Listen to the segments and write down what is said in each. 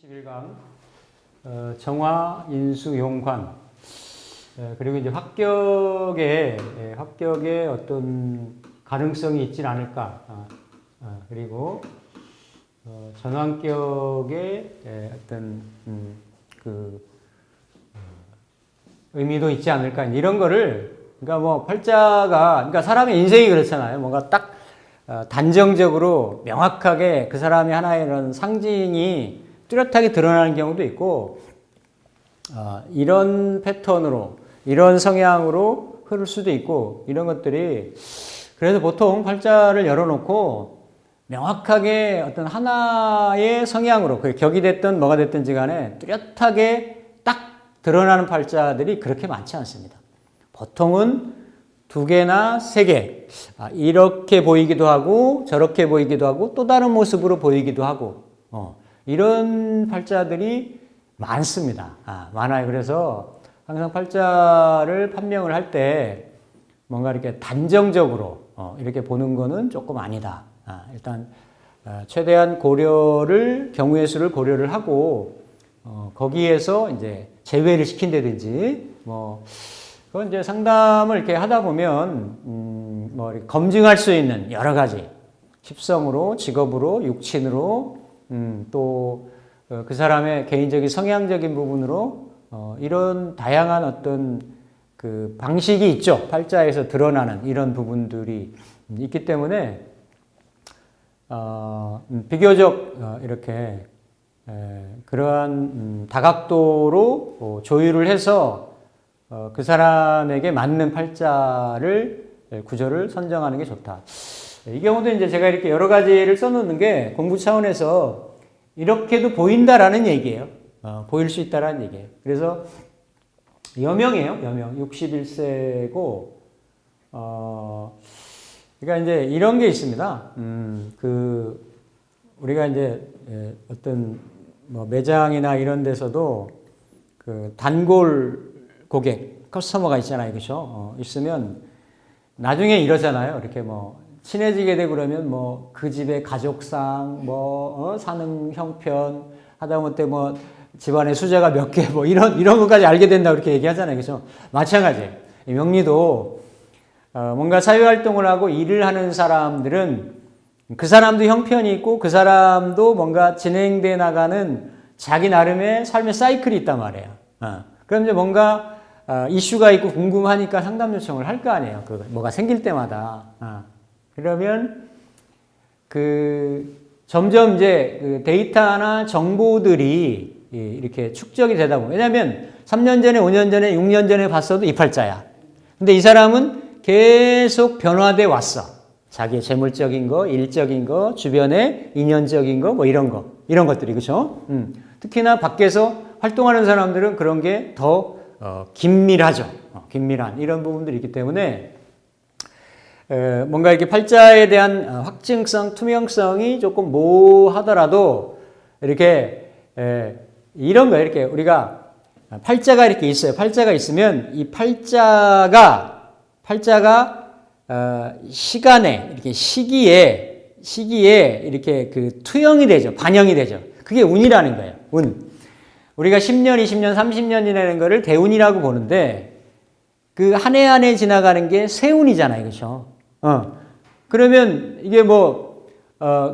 31강 정화, 인수, 용관 그리고 이제 합격에 어떤 가능성이 있진 않을까. 그리고 전환격에 어떤 의미도 있지 않을까. 이런 거를 그러니까 뭐 팔자가 그러니까 사람의 인생이 그렇잖아요. 뭔가 딱 단정적으로 명확하게 그 사람의 하나의 이런 상징이 뚜렷하게 드러나는 경우도 있고 이런 패턴으로 이런 성향으로 흐를 수도 있고 이런 것들이 그래서 보통 팔자를 열어놓고 명확하게 어떤 하나의 성향으로 그게 격이 됐든 뭐가 됐든지 간에 뚜렷하게 딱 드러나는 팔자들이 그렇게 많지 않습니다. 보통은 2개나 3개 이렇게 보이기도 하고 저렇게 보이기도 하고 또 다른 모습으로 보이기도 하고 이런 팔자들이 많습니다. 많아요. 그래서 항상 팔자를 판명을 할 때 뭔가 이렇게 단정적으로 이렇게 보는 거는 조금 아니다. 일단 최대한 경우의 수를 고려를 하고 거기에서 이제 제외를 시킨다든지 그건 이제 상담을 이렇게 하다 보면 이렇게 검증할 수 있는 여러 가지 십성으로, 직업으로, 육친으로 또 그 사람의 개인적인 성향적인 부분으로 이런 다양한 어떤 그 방식이 있죠. 팔자에서 드러나는 이런 부분들이 있기 때문에 비교적 이렇게 그러한 다각도로 조율을 해서 그 사람에게 맞는 팔자를 구조를 선정하는 게 좋다. 이 경우도 이제 제가 이렇게 여러 가지를 써놓는 게 공부 차원에서 이렇게도 보인다라는 얘기예요. 보일 수 있다라는 얘기예요. 그래서 여명이에요. 여명. 61세고 그러니까 이제 이런 게 있습니다. 우리가 이제 어떤 매장이나 이런 데서도 그 단골 고객, 커스터머가 있잖아요. 그렇죠? 있으면 나중에 이러잖아요. 이렇게 친해지게 되고 그러면 그 집의 가족상, 사는 형편, 하다못해 집안의 수자가 몇 개, 이런 것까지 알게 된다고 이렇게 얘기하잖아요. 그죠? 마찬가지예요. 명리도, 뭔가 사회활동을 하고 일을 하는 사람들은 그 사람도 형편이 있고 그 사람도 뭔가 진행돼 나가는 자기 나름의 삶의 사이클이 있단 말이에요. 그럼 이제 뭔가 이슈가 있고 궁금하니까 상담 요청을 할 거 아니에요. 뭐가 생길 때마다. 그러면 점점 이제 데이터나 정보들이 이렇게 축적이 되다 보면 왜냐하면 3년 전에, 5년 전에, 6년 전에 봤어도 이 팔자야. 근데 이 사람은 계속 변화돼 왔어. 자기의 재물적인 거, 일적인 거, 주변의 인연적인 거, 이런 것들이 그렇죠? 특히나 밖에서 활동하는 사람들은 그런 게 더 긴밀하죠. 긴밀한 이런 부분들이 있기 때문에 뭔가 이렇게 팔자에 대한 확증성, 투명성이 조금 모호하더라도 이렇게 이런 거 이렇게 우리가 팔자가 이렇게 있어요. 팔자가 있으면 이 팔자가 시간에 이렇게 시기에 이렇게 투영이 되죠. 반영이 되죠. 그게 운이라는 거예요. 운. 우리가 10년, 20년, 30년이라는 거를 대운이라고 보는데 그 한 해 한 해 지나가는 게 세운이잖아요. 그렇죠? 그러면 이게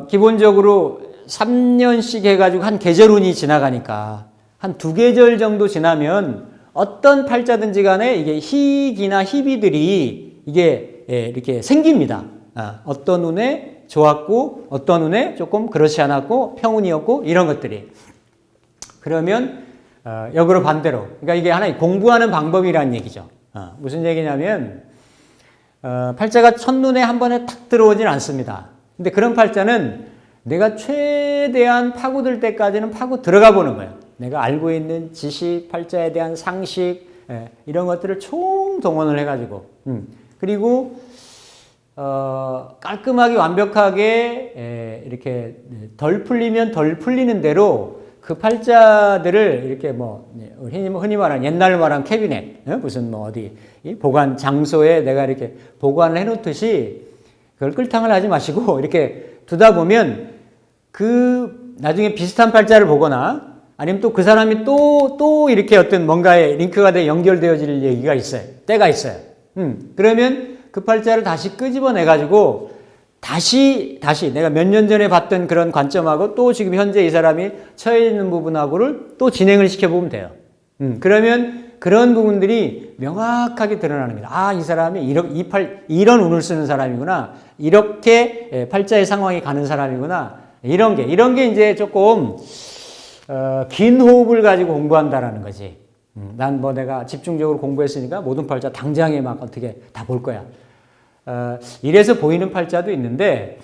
기본적으로 3년씩 해가지고 한 계절운이 지나가니까 한 2계절 정도 지나면 어떤 팔자든지 간에 이게 희기나 희비들이 이게 이렇게 생깁니다. 어떤 운에 좋았고 어떤 운에 조금 그렇지 않았고 평운이었고 이런 것들이. 그러면 역으로 반대로. 그러니까 이게 하나의 공부하는 방법이라는 얘기죠. 무슨 얘기냐면 팔자가 첫눈에 한 번에 탁 들어오진 않습니다. 근데 그런 팔자는 내가 최대한 파고들 때까지는 파고 들어가 보는 거예요. 내가 알고 있는 지식, 팔자에 대한 상식 이런 것들을 총동원을 해가지고 그리고 깔끔하게 완벽하게 이렇게 덜 풀리면 덜 풀리는 대로 그 팔자들을 이렇게 뭐 흔히 말하는 옛날 말하는 캐비넷, 무슨 뭐 어디 보관 장소에 내가 이렇게 보관을 해놓듯이 그걸 끌탕을 하지 마시고 이렇게 두다 보면 그 나중에 비슷한 팔자를 보거나 아니면 또 그 사람이 또 이렇게 어떤 뭔가에 링크가 돼 연결되어질 얘기가 있어요. 때가 있어요. 그러면 그 팔자를 다시 끄집어내가지고 다시 내가 몇 년 전에 봤던 그런 관점하고 또 지금 현재 이 사람이 처해 있는 부분하고를 또 진행을 시켜보면 돼요. 그러면 그런 부분들이 명확하게 드러나는 거예요. 아, 이 사람이 이런 운을 쓰는 사람이구나. 이렇게 팔자의 상황이 가는 사람이구나. 이런 게 이제 조금 긴 호흡을 가지고 공부한다라는 거지. 난 뭐 내가 집중적으로 공부했으니까 모든 팔자 당장에 막 어떻게 다 볼 거야. 이래서 보이는 팔자도 있는데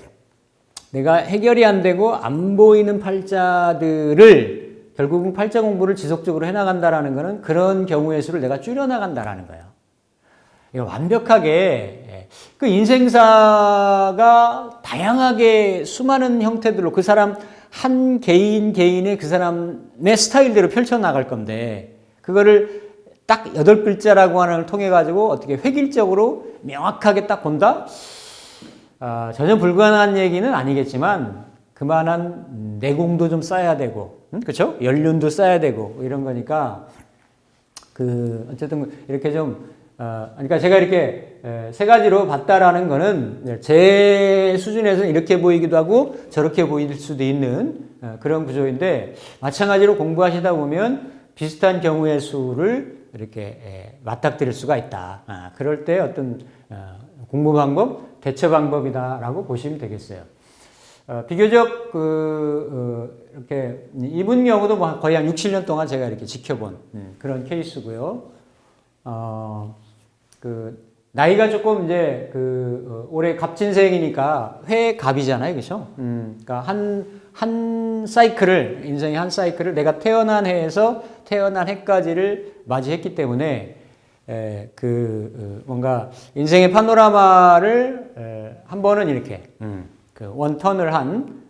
내가 해결이 안 되고 안 보이는 팔자들을 결국은 팔자 공부를 지속적으로 해나간다라는 거는 그런 경우의 수를 내가 줄여나간다라는 거예요. 이거 완벽하게 그 인생사가 다양하게 수많은 형태들로 그 사람 한 개인의 그 사람의 스타일대로 펼쳐나갈 건데 그거를 딱 8글자라고 하는 걸 통해 가지고 어떻게 획일적으로 명확하게 딱 본다? 전혀 불가능한 얘기는 아니겠지만 그만한 내공도 좀 쌓아야 되고, 그렇죠? 연륜도 쌓아야 되고 이런 거니까 어쨌든 이렇게 좀 그러니까 제가 이렇게 세 가지로 봤다라는 거는 제 수준에서는 이렇게 보이기도 하고 저렇게 보일 수도 있는 그런 구조인데 마찬가지로 공부하시다 보면 비슷한 경우의 수를 이렇게 맞닥뜨릴 수가 있다. 그럴 때 어떤 공부 방법, 대처 방법이다라고 보시면 되겠어요. 비교적 이렇게 이분 경우도 뭐 거의 한 6, 7년 동안 제가 이렇게 지켜본 그런 케이스고요. 나이가 조금 이제 올해 갑진생이니까 회갑이잖아요, 그렇죠? 그러니까 한 사이클을 인생의 한 사이클을 내가 태어난 해에서 태어난 해까지를 맞이했기 때문에 뭔가 인생의 파노라마를 한 번은 이렇게 원턴을 한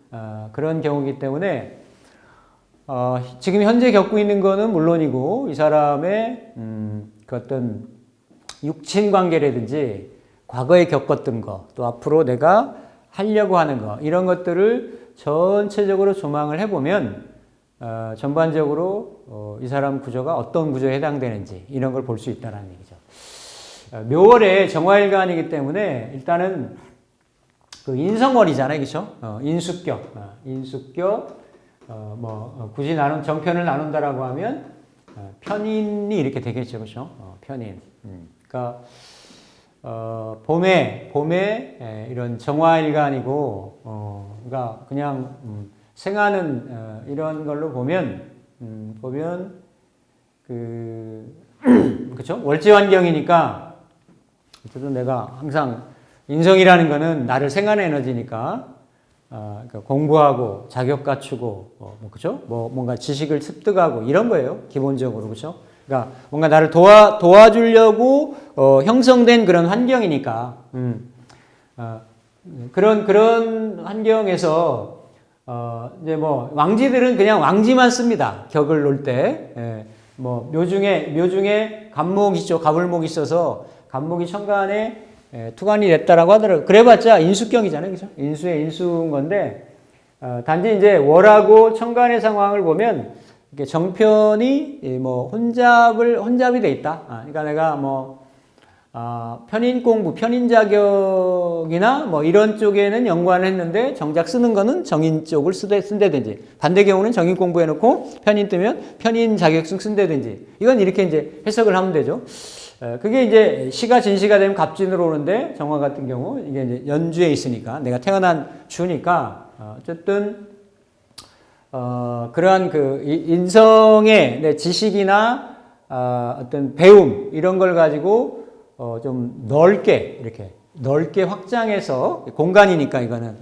그런 경우이기 때문에 지금 현재 겪고 있는 거는 물론이고 이 사람의 그 어떤 육친 관계라든지 과거에 겪었던 거 또 앞으로 내가 하려고 하는 거 이런 것들을 전체적으로 조망을 해보면 전반적으로 이 사람 구조가 어떤 구조에 해당되는지 이런 걸 볼 수 있다는 얘기죠. 묘월에 정화일간이기 때문에 일단은 인성월이잖아요, 그렇죠? 인수격, 굳이 정편을 나눈다라고 하면 편인이 이렇게 되겠죠, 그렇죠? 편인. 그러니까 봄에 이런 정화일간이고, 그러니까 그냥 생하는 이런 걸로 보면 그렇죠? 월지 환경이니까 어쨌든 내가 항상 인성이라는 거는 나를 생하는 에너지니까 그러니까 공부하고 자격 갖추고 그렇죠? 뭔가 지식을 습득하고 이런 거예요. 기본적으로 그렇죠? 그러니까 뭔가 나를 도와주려고 형성된 그런 환경이니까 그런 환경에서 이제 왕지들은 그냥 왕지만 씁니다. 격을 놓을 때 묘중에 갑목이 있죠. 가불목이 있어서 갑목이 천간에 투관이 됐다라고 하더라고요. 그래봤자 인수격이잖아요, 그죠? 인수의 인수인 건데 단지 이제 월하고 천간의 상황을 보면 이렇게 정편이 혼잡이 돼 있다. 그러니까 내가 편인 공부, 편인 자격이나 이런 쪽에는 연관을 했는데 정작 쓰는 거는 정인 쪽을 쓴다든지 반대 경우는 정인 공부해놓고 편인 뜨면 편인 자격증 쓴다든지 이건 이렇게 이제 해석을 하면 되죠. 그게 이제 시가 진시가 되면 갑진으로 오는데 정화 같은 경우 이게 이제 연주에 있으니까 내가 태어난 주니까 어쨌든 그러한 인성의 내 지식이나 어떤 배움 이런 걸 가지고 좀 넓게 확장해서 공간이니까 이거는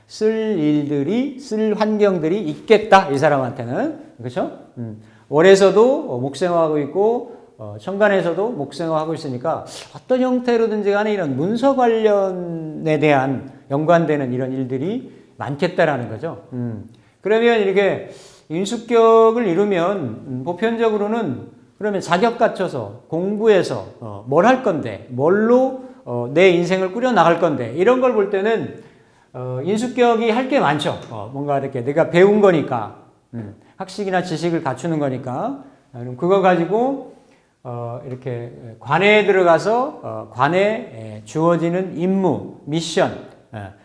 쓸 환경들이 있겠다 이 사람한테는 그렇죠? 월에서도 목생화하고 있고 천간에서도 목생화하고 있으니까 어떤 형태로든지 간에 이런 문서 관련에 대한 연관되는 이런 일들이 많겠다라는 거죠. 그러면 이렇게 인수격을 이루면 보편적으로는 그러면 자격 갖춰서 공부해서 뭘 할 건데, 뭘로 내 인생을 꾸려 나갈 건데, 이런 걸 볼 때는 인수격이 할 게 많죠. 뭔가 이렇게 내가 배운 거니까, 학식이나 지식을 갖추는 거니까, 그럼 그거 가지고 이렇게 관에 들어가서 관에 주어지는 임무, 미션,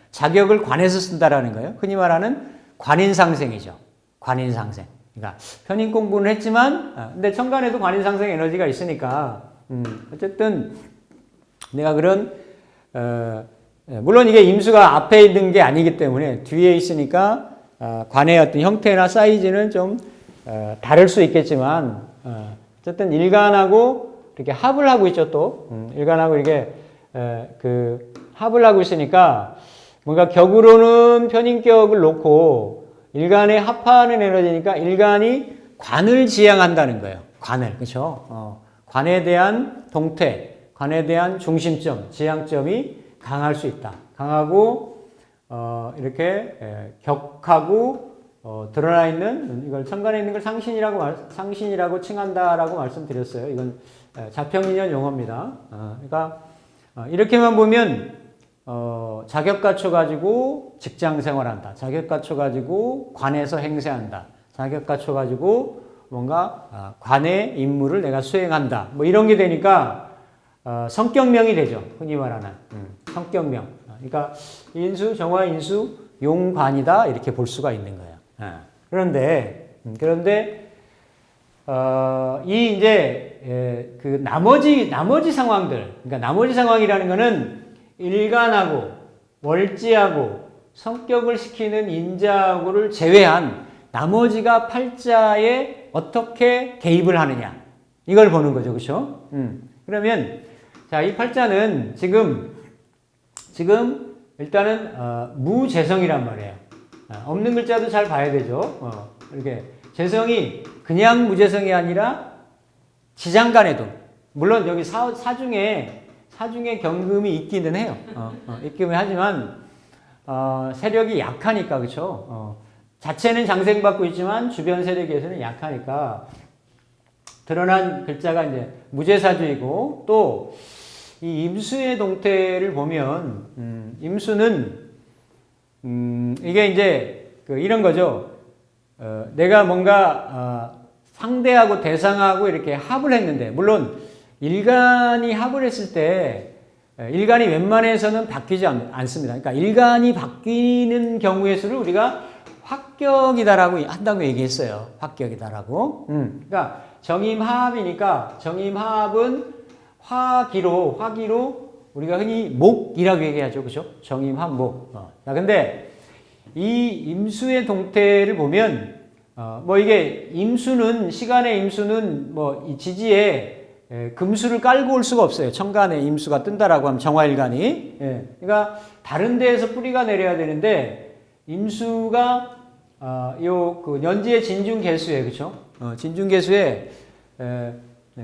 자격을 관에서 쓴다라는 거예요. 흔히 말하는 관인상생이죠. 관인상생. 그러니까 편인 공부는 했지만, 근데 천간에도 관인상생 에너지가 있으니까, 어쨌든 내가 그런 물론 이게 임수가 앞에 있는 게 아니기 때문에 뒤에 있으니까 관의 어떤 형태나 사이즈는 좀 다를 수 있겠지만, 어쨌든 일간하고 이렇게 합을 하고 있죠. 또 일간하고 이렇게 그 합을 하고 있으니까 뭔가 격으로는 편인격을 놓고 일간에 합하는 에너지니까 일간이 관을 지향한다는 거예요. 관을, 그렇죠? 관에 대한 동태, 관에 대한 중심점, 지향점이 강할 수 있다. 강하고 이렇게 격하고 드러나 있는, 이걸 천간에 있는 걸 상신이라고 칭한다라고 말씀드렸어요. 이건 자평인연 용어입니다. 그러니까 이렇게만 보면 자격 갖춰가지고 직장 생활한다. 자격 갖춰가지고 관에서 행세한다. 자격 갖춰가지고 뭔가 관의 임무를 내가 수행한다. 뭐 이런 게 되니까 성격명이 되죠. 흔히 말하는 성격명. 그러니까 인수, 정화, 인수, 용관이다 이렇게 볼 수가 있는 거예요. 그런데 이 이제 그 나머지 상황들, 그러니까 나머지 상황이라는 거는 일간하고 월지하고 성격을 시키는 인자하고를 제외한 나머지가 팔자에 어떻게 개입을 하느냐 이걸 보는 거죠, 그렇죠? 그러면 자, 이 팔자는 지금 일단은 무재성이란 말이에요. 없는 글자도 잘 봐야 되죠. 이렇게 재성이 그냥 무재성이 아니라 지장간에도, 물론 여기 사중에 경금이 있기는 해요. 있기는 하지만 세력이 약하니까, 그렇죠? 자체는 장생받고 있지만 주변 세력에서는 약하니까 드러난 글자가 이제 무재사주이고, 또 이 임수의 동태를 보면 임수는 이게 이제 이런 거죠. 내가 뭔가 상대하고 대상하고 이렇게 합을 했는데, 물론 일간이 합을 했을 때 일간이 웬만해서는 바뀌지 않습니다. 그러니까 일간이 바뀌는 경우의 수를 우리가 합격이다라고 한다고 얘기했어요. 합격이다라고. 그러니까 정임하합이니까 정임하합은 화기로 우리가 흔히 목이라고 얘기하죠. 그렇죠? 정임합목. 자, 근데 이 임수의 동태를 보면 뭐 이게 임수는, 시간의 임수는 뭐 이 지지에 금수를 깔고 올 수가 없어요. 천간에 임수가 뜬다라고 하면 정화일간이. 그러니까 다른 데에서 뿌리가 내려야 되는데 임수가 그 연지의 진중개수에, 그렇죠? 진중개수에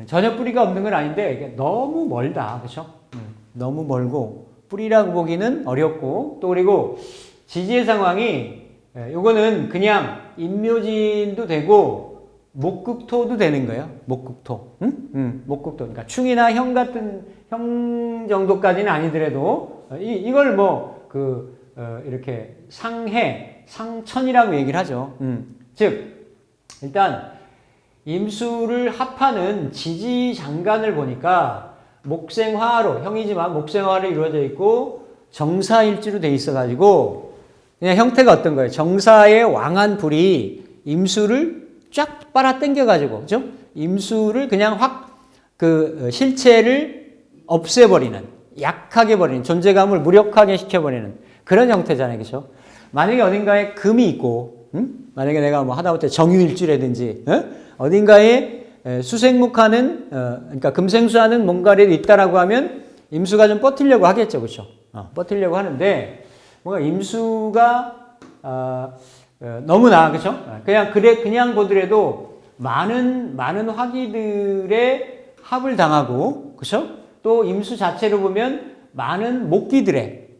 전혀 뿌리가 없는 건 아닌데 이게 너무 멀다, 그렇죠? 너무 멀고 뿌리라고 보기는 어렵고, 또 그리고 지지의 상황이 요거는 그냥 임묘진도 되고 목극토도 되는 거예요. 목극토. 목극토. 그러니까 충이나 형 같은 형 정도까지는 아니더라도 이걸 뭐 이렇게 상천이라고 얘기를 하죠. 즉 일단 임수를 합하는 지지장간을 보니까 목생화로, 형이지만 목생화로 이루어져 있고 정사일지로 돼 있어가지고 그냥 형태가 어떤 거예요? 정사의 왕한 불이 임수를 쫙 빨아 당겨가지고, 그죠? 임수를 그냥 실체를 없애버리는, 약하게 버리는, 존재감을 무력하게 시켜버리는 그런 형태잖아요, 그죠? 만약에 어딘가에 금이 있고, 만약에 내가 뭐 하다못해 정유일주라든지, 어딘가에 수생목하는, 그러니까 금생수하는 뭔가를 있다라고 하면 임수가 좀 버티려고 하겠죠, 그렇죠? 버티려고 하는데 뭔가 임수가 너무나, 그렇죠? 그냥 보더라도 많은 화기들의 합을 당하고, 그렇죠? 또 임수 자체로 보면 많은 목기들의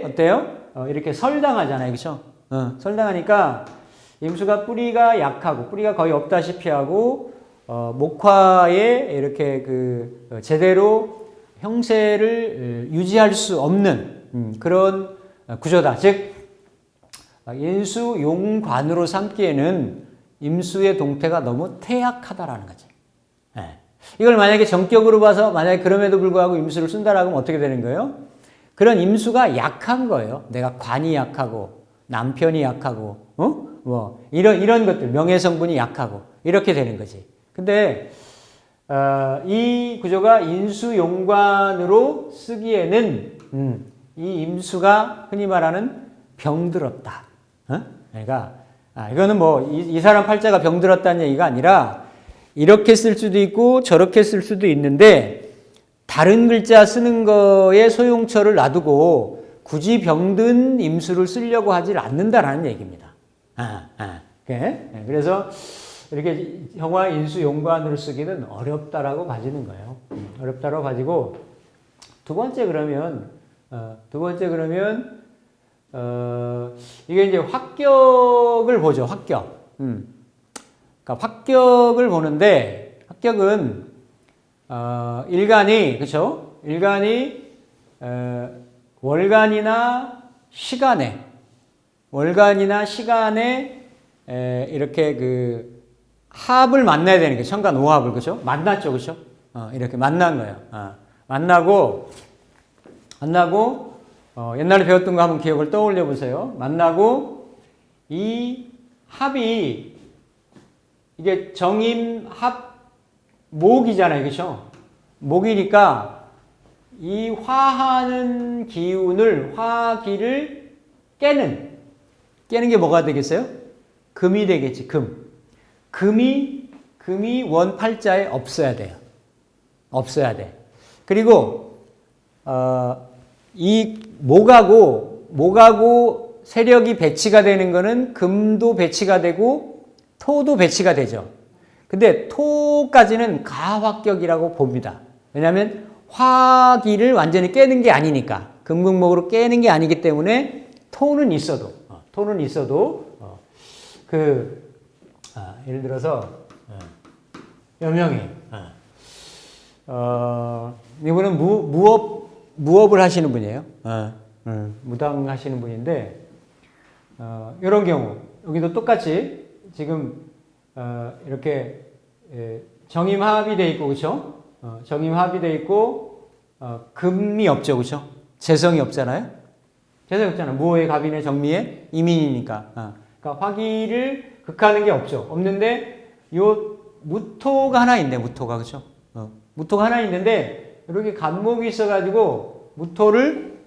어때요? 이렇게 설당하잖아요, 그렇죠? 설당하니까 임수가 뿌리가 약하고 뿌리가 거의 없다시피 하고 목화에 이렇게 그 제대로 형세를 유지할 수 없는 그런 구조다. 즉 인수용관으로 삼기에는 임수의 동태가 너무 태약하다라는 거지. 이걸 만약에 전격으로 봐서 만약에 그럼에도 불구하고 임수를 쓴다라고 하면 어떻게 되는 거예요? 그런 임수가 약한 거예요. 내가 관이 약하고 남편이 약하고 뭐 이런 것들 명예성분이 약하고 이렇게 되는 거지. 근데 이 구조가 인수용관으로 쓰기에는 이 임수가 흔히 말하는 병들었다. 그러니까 이거는 뭐 이 사람 팔자가 병들었다는 얘기가 아니라 이렇게 쓸 수도 있고 저렇게 쓸 수도 있는데 다른 글자 쓰는 거에 소용처를 놔두고 굳이 병든 임수를 쓰려고 하질 않는다라는 얘기입니다. 그래서 이렇게 형화 인수 용관으로 쓰기는 어렵다라고 봐지는 거예요. 어렵다라고 봐지고 두 번째 그러면 이게 이제 확격을 보죠. 확격. 그러니까 확격을 보는데 합격은 일간이 그렇죠? 일간이 월간이나 시간에 이렇게 그 합을 만나야 되는 게 천간 오합을 그렇죠? 만났죠, 그렇죠? 이렇게 만난 거예요. 만나고 옛날에 배웠던 거 한번 기억을 떠올려 보세요. 만나고 이 합이 이게 정임합 목이잖아요. 그렇죠? 목이니까 이 화하는 기운을 화기를 깨는 게 뭐가 되겠어요? 금이 되겠지. 금이 원팔자에 없어야 돼요. 없어야 돼. 그리고 이 목하고 세력이 배치가 되는 거는 금도 배치가 되고 토도 배치가 되죠. 근데 토까지는 가화격이라고 봅니다. 왜냐하면 화기를 완전히 깨는 게 아니니까 금극목으로 깨는 게 아니기 때문에 토는 있어도 예를 들어서 여명이 이분은 무업을 하시는 분이에요. 무당 하시는 분인데 이런 경우 여기도 똑같이 지금 이렇게 정임합이 돼 있고 그렇죠? 정임합이 돼 있고 금이 없죠, 그렇죠? 재성이 없잖아요. 재성이 없잖아. 무호의 갑인의 정미의 이민이니까. 그러니까 화기를 극하는 게 없죠. 없는데 요 무토가 하나 있네. 무토가 그렇죠? 무토가 하나 있는데 이렇게 간목이 있어가지고 무토를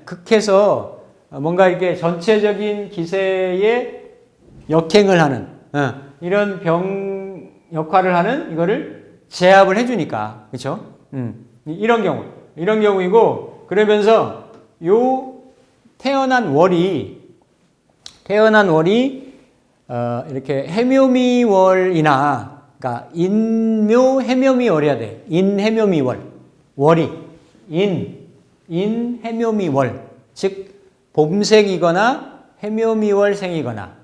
극해서 뭔가 이렇게 전체적인 기세에 역행을 하는 이런 병 역할을 하는 이거를 제압을 해주니까 그렇죠? 이런 경우이고 그러면서 요 태어난 월이 이렇게 해묘미월이나 그러니까 인묘 해묘미월이야 돼. 인해묘미월 월이 인해묘미월 즉 봄생이거나 해묘미월생이거나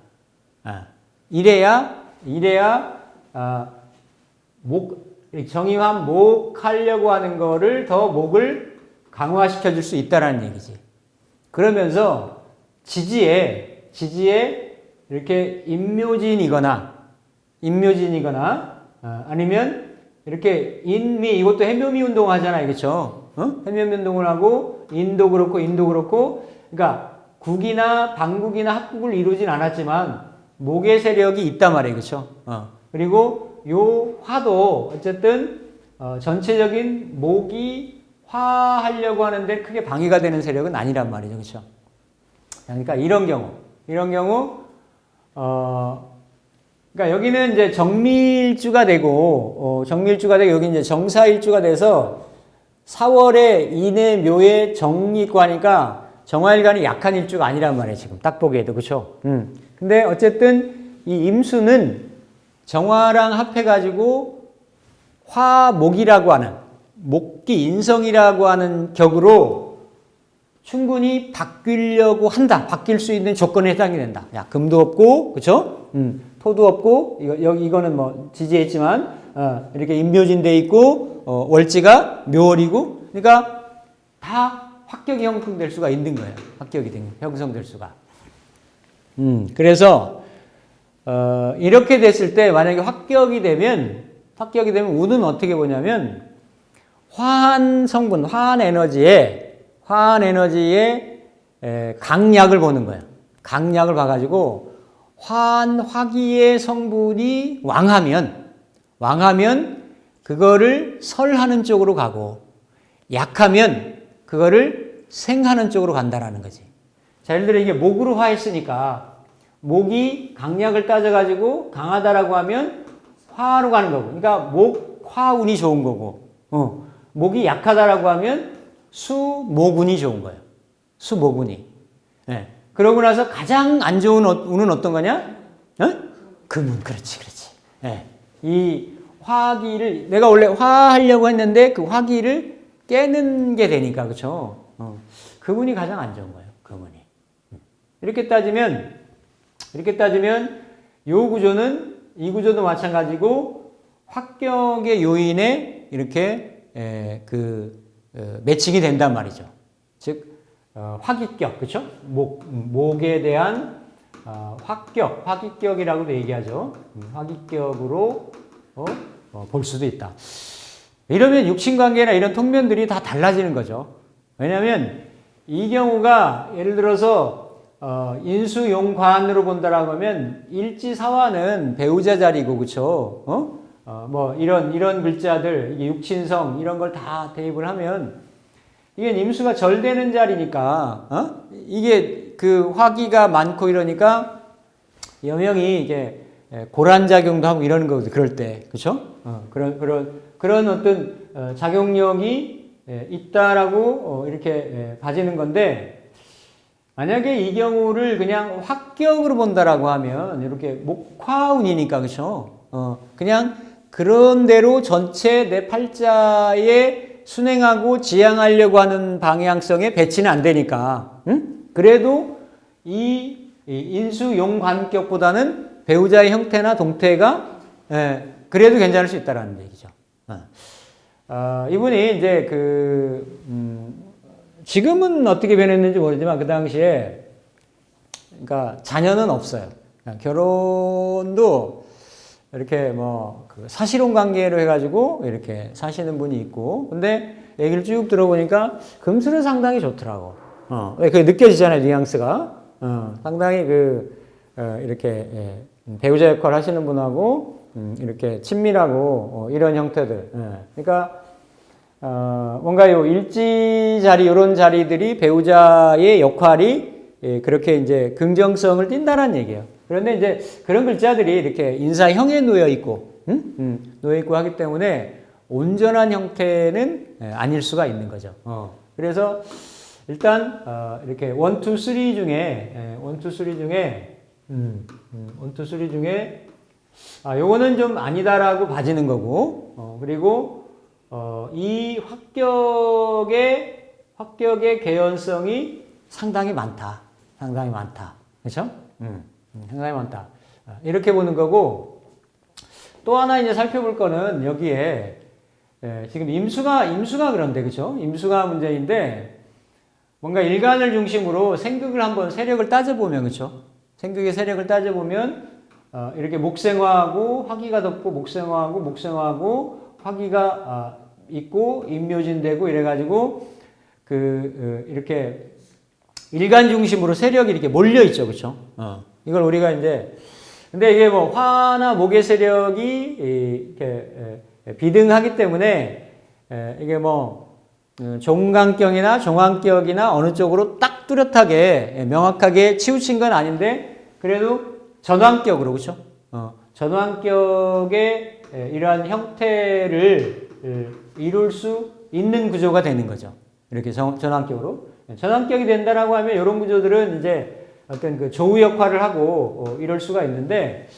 이래야 정임한 목 하려고 하는 거를 더 목을 강화시켜 줄 수 있다라는 얘기지. 그러면서 지지에 이렇게 인묘진이거나 아니면 이렇게 인미 이것도 해묘미 운동 하잖아요. 그렇죠? 해묘미 운동을 하고 인도 그렇고 그러니까 국이나 방국이나 합국을 이루진 않았지만 목의 세력이 있단 말이에요. 그렇죠? 그리고 요 화도 어쨌든 전체적인 목이 화하려고 하는데 크게 방해가 되는 세력은 아니란 말이죠. 그렇죠? 그러니까 이런 경우 그러니까 여기는 이제 정미일주가 되고 여기 이제 정사일주가 돼서 4월에 인의 묘에 정이 있고 하니까 정화일간이 약한 일주가 아니란 말이에요. 지금 딱 보기에도 그렇죠? 근데 어쨌든 이 임수는 정화랑 합해가지고 화목이라고 하는 목기 인성이라고 하는 격으로 충분히 바뀌려고 한다. 바뀔 수 있는 조건에 해당이 된다. 야, 금도 없고, 그쵸? 토도 없고, 이거는 뭐 지지했지만, 이렇게 임묘진돼 있고, 월지가 묘월이고, 그러니까 다 합격이 형성될 수가 있는 거예요. 합격이 형성될 수가. 그래서, 이렇게 됐을 때 만약에 합격이 되면 운은 어떻게 보냐면, 화한 성분, 화한 에너지에 강약을 보는 거예요. 강약을 봐가지고, 화기의 성분이 왕하면 그거를 설하는 쪽으로 가고, 약하면 그거를 생하는 쪽으로 간다라는 거지. 자, 예를 들어 이게 목으로 화했으니까, 목이 강약을 따져가지고 강하다라고 하면 화로 가는 거고. 그러니까 화운이 좋은 거고, 목이 약하다라고 하면 수목운이 좋은 거예요. 수목운이. 네. 그러고 나서 가장 안 좋은 운은 어떤 거냐? 금운. 그렇지. 네. 이 화기를, 내가 원래 화하려고 했는데 그 화기를 깨는 게 되니까, 그쵸? 금운이 가장 안 좋은 거예요. 금운이. 이렇게 따지면, 이 구조도 마찬가지고, 합격의 요인에 이렇게, 매칭이 된단 말이죠. 즉, 화기격, 그쵸? 목에 대한, 화기격이라고도 얘기하죠. 화기격으로, 볼 수도 있다. 이러면 육친관계나 이런 통면들이 다 달라지는 거죠. 왜냐하면 이 경우가 예를 들어서 인수용관으로 본다라고 하면 일지사화는 배우자 자리고, 그쵸? 뭐 이런 글자들, 이게 육친성 이런 걸 다 대입을 하면 이게 임수가 절되는 자리니까, 이게 그 화기가 많고 이러니까 여명이 이게 고란작용도 하고 이러는 거거든요. 그럴 때, 그렇죠? 그런 어떤 작용력이 있다라고 이렇게 가지는 건데, 만약에 이 경우를 그냥 합격으로 본다라고 하면 이렇게 목화운이니까, 그렇죠? 그냥 그런 대로 전체 내 팔자에 순행하고 지향하려고 하는 방향성에 배치는 안 되니까, 그래도 이 인수용관격보다는 배우자의 형태나 동태가 그래도 괜찮을 수 있다라는 얘기죠. 이분이 이제 지금은 어떻게 변했는지 모르지만 그 당시에, 그러니까 자녀는 없어요. 결혼도 이렇게 사실혼 관계로 해가지고 이렇게 사시는 분이 있고, 근데 얘기를 쭉 들어보니까 금술은 상당히 좋더라고. 그게 느껴지잖아요, 뉘앙스가. 상당히 이렇게 배우자 역할 하시는 분하고 이렇게 친밀하고 이런 형태들. 그러니까 뭔가 요 일지 자리 이런 자리들이 배우자의 역할이 그렇게 이제 긍정성을 띈다는 얘기예요. 그런데 이제 그런 글자들이 이렇게 인사형에 놓여 있고, 놓여 있고 하기 때문에 온전한 형태는 아닐 수가 있는 거죠. 그래서 일단 이렇게 1, 2, 3 중에 요거는 좀 아니다라고 봐지는 거고, 그리고 이 합격의 개연성이 상당히 많다. 그렇죠? 상당히 많다. 이렇게 보는 거고, 또 하나 이제 살펴볼 거는 여기에 지금 임수가 그런데, 그렇죠? 임수가 문제인데, 뭔가 일간을 중심으로 생극을 한번 세력을 따져보면, 그렇죠? 생극의 세력을 따져보면 이렇게 목생화하고 화기가 덮고 목생화하고 화기가 있고 임묘진되고 이래가지고 이렇게 일간 중심으로 세력이 이렇게 몰려 있죠, 그렇죠? 이걸 우리가 이제, 근데 이게 화나 목의 세력이 이렇게 비등하기 때문에 이게 종간격이나 종안격이나 어느 쪽으로 딱 뚜렷하게 명확하게 치우친 건 아닌데, 그래도 전환격으로, 그렇죠? 전환격의 이러한 형태를 이룰 수 있는 구조가 되는 거죠. 이렇게 전환격으로. 전환격이 된다라고 하면 이런 구조들은 이제 어떤 그 조우 역할을 하고 이럴 수가 있는데,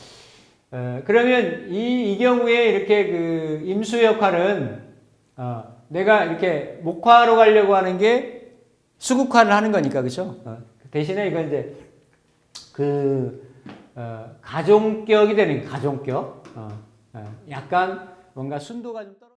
그러면 이 경우에 이렇게 그 임수 역할은 내가 이렇게 목화로 가려고 하는 게 수국화를 하는 거니까, 그죠? 대신에 이건 이제 가종격이 되는, 가종격. 약간 뭔가 순도가 좀 떨어져.